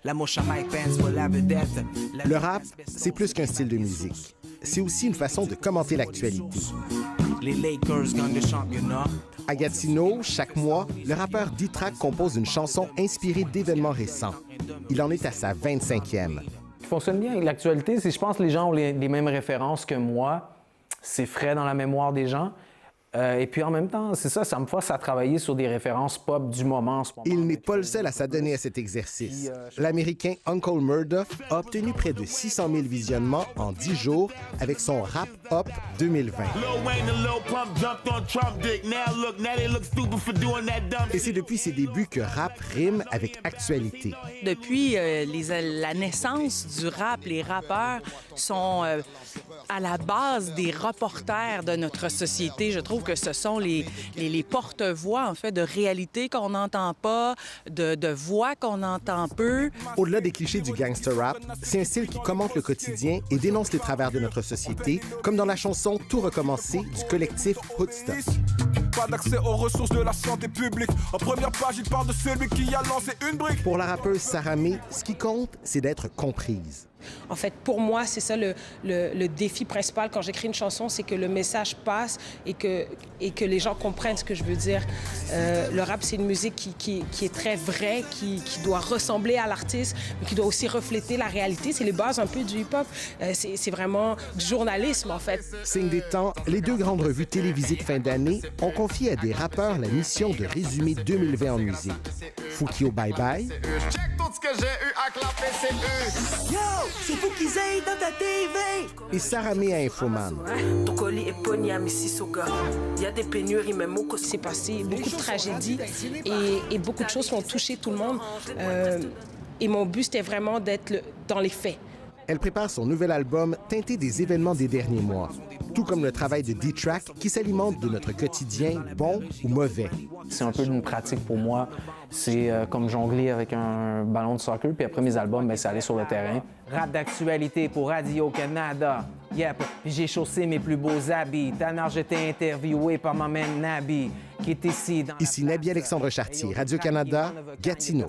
Le rap, c'est plus qu'un style de musique. C'est aussi une façon de commenter l'actualité. Les Lakers gagnent le championnat. À Gatineau, chaque mois, le rappeur D-Track compose une chanson inspirée d'événements récents. Il en est à sa 25e. Ce qui fonctionne bien avec l'actualité, c'est je pense que les gens ont les mêmes références que moi. C'est frais dans la mémoire des gens. Et puis en même temps, c'est ça, ça me force à travailler sur des références pop du moment en ce moment. Il n'est pas le seul à s'adonner à cet exercice. L'Américain Uncle Murda a obtenu près de 600 000 visionnements en 10 jours avec son Rap Up 2020. Et c'est depuis ses débuts que rap rime avec actualité. Depuis la naissance du rap, les rappeurs sont à la base des reporters de notre société. Je trouve que ce sont les porte-voix, en fait, de réalité qu'on n'entend pas, de voix qu'on entend peu. Au-delà des clichés du gangster rap, c'est un style qui commente le quotidien et dénonce les travers de notre société, comme dans la chanson Tout recommencer du collectif Hoodstuff. Pas d'accès aux ressources de la santé publique. En première page, il parle de celui qui a lancé une brique. Pour la rappeuse Sarah May, ce qui compte, c'est d'être comprise. En fait, pour moi, c'est ça le défi principal quand j'écris une chanson, c'est que le message passe et que les gens comprennent ce que je veux dire. Le rap, c'est une musique qui est très vraie, qui doit ressembler à l'artiste, mais qui doit aussi refléter la réalité. C'est les bases un peu du hip-hop. C'est vraiment du journalisme, en fait. Signe des temps, les deux grandes revues télévisées de fin d'année ont confié à des rappeurs la mission de résumer 2020 en musique. Fukio Bye Bye. Check tout ce que j'ai eu à clapper, c'est eux. Yo, c'est vous qui êtes dans ta TV. Et Sarah May à Infoman. Ton colis est pogné à Mississauga. Il y a des pénuries, même au C'est passé beaucoup de tragédies et beaucoup de choses qui ont touché tout le monde. Et mon but, c'était vraiment d'être dans les faits. Elle prépare son nouvel album teinté des événements des derniers mois, tout comme le travail de D-Track qui s'alimente de notre quotidien, bon ou mauvais. C'est un peu une pratique pour moi. C'est comme jongler avec un ballon de soccer, puis après mes albums, c'est aller sur le terrain. Rap d'actualité pour Radio-Canada. Yep, j'ai chaussé mes plus beaux habits. Tannard, j'étais interviewé par ma mère Nabi, qui est ici. Ici Nabi Alexandre Chartier, Radio-Canada, Gatineau.